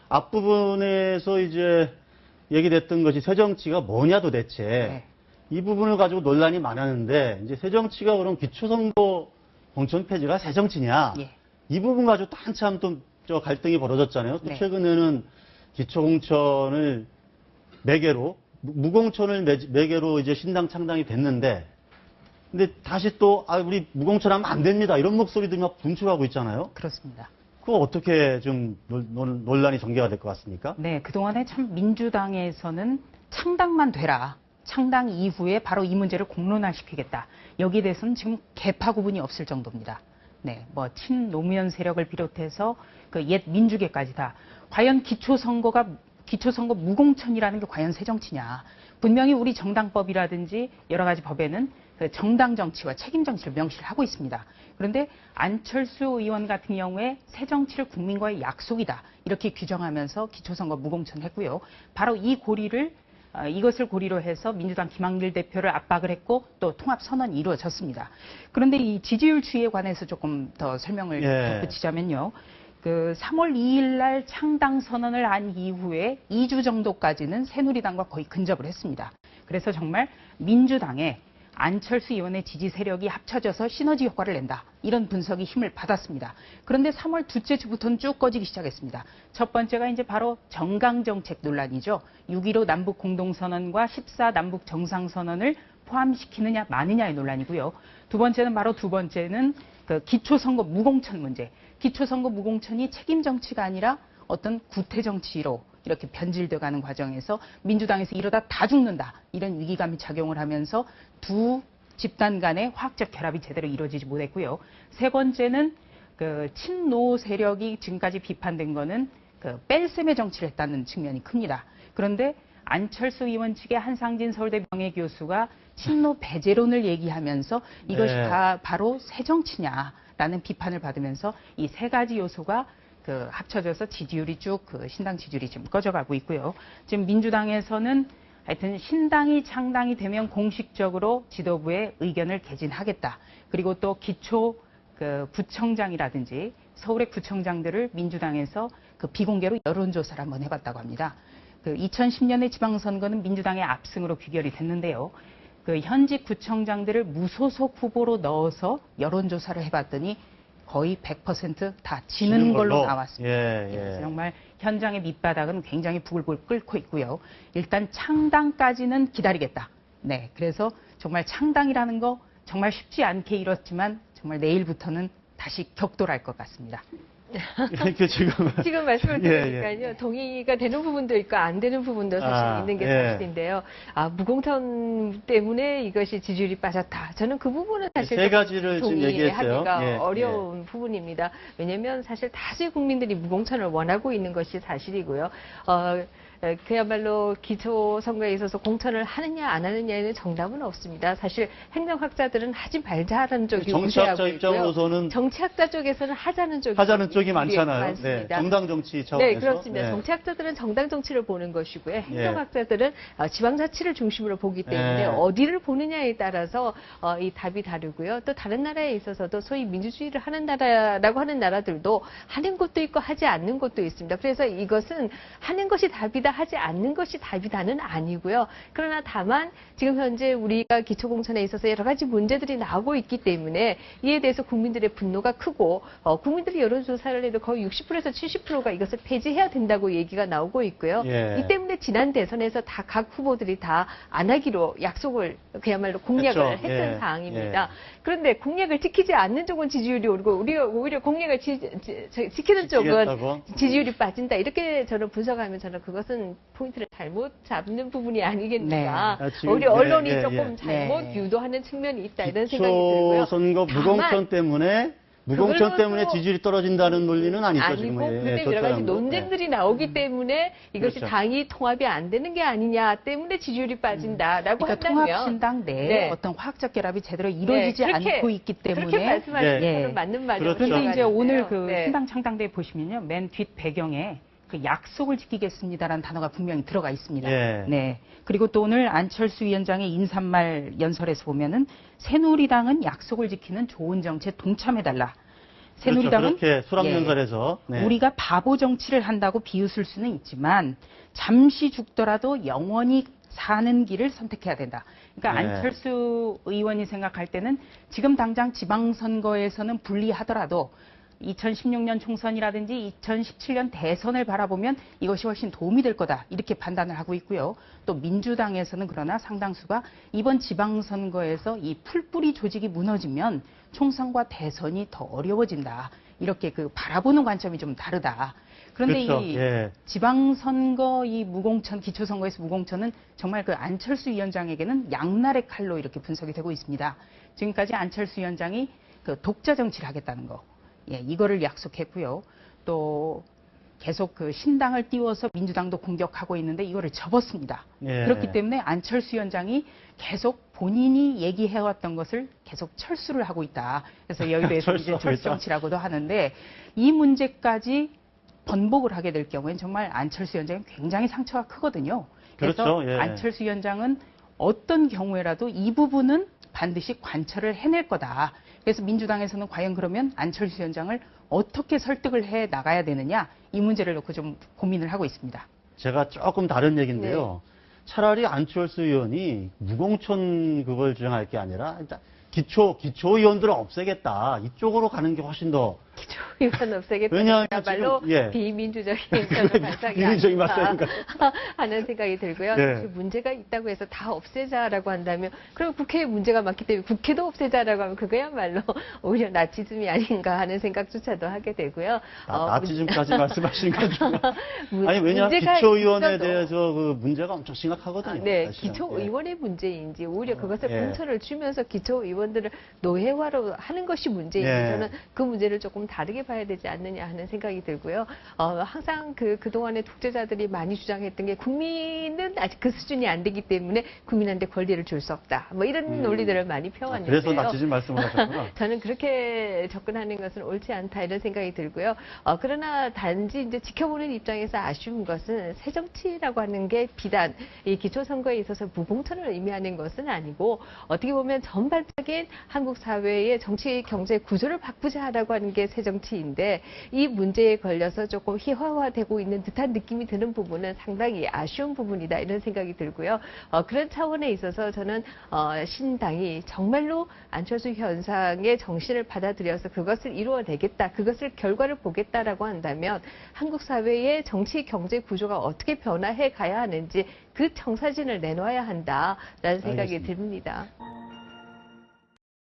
앞부분에서 이제 얘기됐던 것이 새정치가 뭐냐 도대체. 네. 이 부분을 가지고 논란이 많았는데 이제 새정치가 그럼 기초선거 공천 폐지가 새정치냐. 예. 이 부분 가지고 또 한참 또 저 갈등이 벌어졌잖아요. 또 네. 최근에는 기초공천을 매개로 무공천을 매개로 이제 신당 창당이 됐는데 근데 다시 또 우리 무공천하면 안 됩니다. 이런 목소리들이 막 분출하고 있잖아요. 그렇습니다. 그거 어떻게 좀 논란이 전개가 될 것 같습니까? 네, 그동안에 참 민주당에서는 창당만 되라. 창당 이후에 바로 이 문제를 공론화시키겠다. 여기에 대해서는 지금 계파 구분이 없을 정도입니다. 네, 뭐 친노무현 세력을 비롯해서 그 옛 민주계까지 다 과연 기초선거 무공천이라는 게 과연 새정치냐. 분명히 우리 정당법이라든지 여러 가지 법에는 그 정당 정치와 책임 정치를 명시를 하고 있습니다. 그런데 안철수 의원 같은 경우에 새정치를 국민과의 약속이다. 이렇게 규정하면서 기초선거 무공천 했고요. 바로 이것을 고리로 해서 민주당 김한길 대표를 압박을 했고 또 통합선언이 이루어졌습니다. 그런데 이 지지율 추이에 관해서 조금 더 설명을 덧붙이자면요. 그 3월 2일 날 창당 선언을 한 이후에 2주 정도까지는 새누리당과 거의 근접을 했습니다. 그래서 정말 민주당에 안철수 의원의 지지 세력이 합쳐져서 시너지 효과를 낸다. 이런 분석이 힘을 받았습니다. 그런데 3월 둘째 주부터는 쭉 꺼지기 시작했습니다. 첫 번째가 이제 바로 정강정책 논란이죠. 6.15 남북 공동선언과 14 남북 정상선언을 포함시키느냐 마느냐의 논란이고요. 두 번째는 그 기초선거 무공천 문제. 기초선거 무공천이 책임 정치가 아니라 어떤 구태 정치로 이렇게 변질돼 가는 과정에서 민주당에서 이러다 다 죽는다. 이런 위기감이 작용을 하면서 두 집단 간의 화학적 결합이 제대로 이루어지지 못했고요. 세 번째는 그 친노 세력이 지금까지 비판된 거는 그 뺄셈의 정치를 했다는 측면이 큽니다. 그런데 안철수 의원 측의 한상진 서울대 명예교수가 친노 배제론을 얘기하면서 이것이 다 바로 새정치냐라는 비판을 받으면서 이 세 가지 요소가 그 합쳐져서 지지율이 쭉 그 신당 지지율이 지금 꺼져가고 있고요. 지금 민주당에서는 하여튼 신당이 창당이 되면 공식적으로 지도부의 의견을 개진하겠다. 그리고 또 기초 그 구청장이라든지 서울의 구청장들을 민주당에서 그 비공개로 여론조사를 한번 해봤다고 합니다. 그 2010년의 지방선거는 민주당의 압승으로 귀결이 됐는데요. 그 현직 구청장들을 무소속 후보로 넣어서 여론조사를 해봤더니 거의 100% 지는 걸로 나왔습니다. 그래서 정말 현장의 밑바닥은 굉장히 부글부글 끓고 있고요. 일단 창당까지는 기다리겠다. 네, 그래서 정말 창당이라는 거 정말 쉽지 않게 이뤘지만 정말 내일부터는 다시 격돌할 것 같습니다. 지금 말씀을 들으니까요. 동의가 되는 부분도 있고 안 되는 부분도 사실 있는 게 사실인데요. 무공천 때문에 이것이 지지율이 빠졌다. 저는 그 부분은 사실 세 가지를 지금 얘기했어요. 동의하기가 어려운 부분입니다. 왜냐하면 사실 다수의 국민들이 무공천을 원하고 있는 것이 사실이고요. 그야말로 기초선거에 있어서 공천을 하느냐 안 하느냐에는 정답은 없습니다. 사실 행정학자들은 하지 말자라는 쪽이 정치학자 입장으로서는 정치학자 쪽에서는 하자는 쪽이 많잖아요. 네, 정당 정치 차원에서. 네, 그렇습니다. 정치학자들은 정당 정치를 보는 것이고요. 행정학자들은 지방자치를 중심으로 보기 때문에 어디를 보느냐에 따라서 이 답이 다르고요. 또 다른 나라에 있어서도 소위 민주주의를 하는 나라라고 하는 나라들도 하는 것도 있고 하지 않는 것도 있습니다. 그래서 이것은 하는 것이 답이다, 하지 않는 것이 답이다는 아니고요. 그러나 다만 지금 현재 우리가 기초공천에 있어서 여러 가지 문제들이 나오고 있기 때문에 이에 대해서 국민들의 분노가 크고 국민들이 여론조사를 해도 거의 60%에서 70%가 이것을 폐지해야 된다고 얘기가 나오고 있고요. 이 때문에 지난 대선에서 다 각 후보들이 다 안 하기로 약속을 그야말로 공약을 했던 사항입니다. 그런데 공약을 지키지 않는 쪽은 지지율이 오르고 우리가 오히려 공약을 지키는 쪽은 지지율이 빠진다. 이렇게 저는 분석하면 저는 그것은 포인트를 잘못 잡는 부분이 아니겠는가. 오히려 언론이 조금 잘못 유도하는 측면이 있다. 이런 생각이 들고요. 선거 무공천 때문에 지지율이 떨어진다는 논리는 아니죠. 지금. 근데 여러 가지 논쟁들이 나오기 때문에 이것이 당이 통합이 안 되는 게 아니냐 때문에 지지율이 빠진다라고 한다면 통합신당 내에 어떤 화학적 결합이 제대로 이루어지지 않고 있기 때문에 그렇게 말씀하시는 건 맞는 말이에요. 그런데 이제 오늘 그 신당 창당대에 보시면요. 맨 뒷 배경에 그 약속을 지키겠습니다라는 단어가 분명히 들어가 있습니다. 네. 그리고 또 오늘 안철수 위원장의 인사말 연설에서 보면은 새누리당은 약속을 지키는 좋은 정치에 동참해달라. 새누리당은 그렇게 수락연설에서 네. 우리가 바보 정치를 한다고 비웃을 수는 있지만 잠시 죽더라도 영원히 사는 길을 선택해야 된다. 그러니까 네. 안철수 의원이 생각할 때는 지금 당장 지방선거에서는 불리하더라도 2016년 총선이라든지 2017년 대선을 바라보면 이것이 훨씬 도움이 될 거다. 이렇게 판단을 하고 있고요. 또 민주당에서는 그러나 상당수가 이번 지방선거에서 이 풀뿌리 조직이 무너지면 총선과 대선이 더 어려워진다. 이렇게 그 바라보는 관점이 좀 다르다. 그런데 그렇죠. 이 예. 지방선거 이 무공천, 기초선거에서 무공천은 정말 그 안철수 위원장에게는 양날의 칼로 이렇게 분석이 되고 있습니다. 지금까지 안철수 위원장이 그 독자 정치를 하겠다는 거. 예, 이거를 약속했고요. 또 계속 그 신당을 띄워서 민주당도 공격하고 있는데 이거를 접었습니다. 예. 그렇기 때문에 안철수 위원장이 계속 본인이 얘기해왔던 것을 계속 철수를 하고 있다. 그래서 여기에 대해서 이제 철수하고 철수 있다. 정치라고도 하는데 이 문제까지 번복을 하게 될 경우에는 정말 안철수 위원장이 굉장히 상처가 크거든요. 그래서 그렇죠. 예. 안철수 위원장은 어떤 경우에라도 이 부분은 반드시 관철을 해낼 거다. 그래서 민주당에서는 과연 그러면 안철수 위원장을 어떻게 설득을 해 나가야 되느냐 이 문제를 놓고 좀 고민을 하고 있습니다. 제가 조금 다른 얘기인데요. 네. 차라리 안철수 의원이 무공천 그걸 주장할 게 아니라 일단 기초의원들을 없애겠다. 이쪽으로 가는 게 훨씬 더 이건 없애겠다. 왜냐하면 야말로 지금, 예. 비민주적인 그런 발상이 비민주적인 아닌가 발상인가. 하는 생각이 들고요. 예. 혹시 문제가 있다고 해서 다 없애자라고 한다면 그럼 국회에 문제가 많기 때문에 국회도 없애자라고 하면 그거야말로 오히려 나치즘이 아닌가 하는 생각조차도 하게 되고요. 나치즘까지 말씀하시는 거죠. 아니 왜냐하면 문제가 기초의원에 있어도 대해서 그 문제가 엄청 심각하거든요. 네, 사실은. 기초의원의 문제인지 오히려 그것을 예. 공천을 주면서 기초의원들을 노예화로 하는 것이 문제인지 예. 저는 그 문제를 조금 다르게 봐야 되지 않느냐 하는 생각이 들고요. 항상 그동안의 독재자들이 많이 주장했던 게 국민은 아직 그 수준이 안 되기 때문에 국민한테 권리를 줄 수 없다. 뭐 이런 논리들을 많이 펴왔는데요. 그래서 나치즘 말씀을 하셨구나. 저는 그렇게 접근하는 것은 옳지 않다 이런 생각이 들고요. 그러나 단지 이제 지켜보는 입장에서 아쉬운 것은 새정치라고 하는 게 비단 이 기초선거에 있어서 무공천을 의미하는 것은 아니고 어떻게 보면 전반적인 한국 사회의 정치 경제 구조를 바꾸자라고 하는 게 새정치인데 이 문제에 걸려서 조금 희화화되고 있는 듯한 느낌이 드는 부분은 상당히 아쉬운 부분이다 이런 생각이 들고요. 그런 차원에 있어서 저는 신당이 정말로 안철수 현상의 정신을 받아들여서 그것을 이루어내겠다, 그것을 결과를 보겠다라고 한다면 한국 사회의 정치 경제 구조가 어떻게 변화해 가야 하는지 그 청사진을 내놔야 한다라는 생각이 알겠습니다. 듭니다.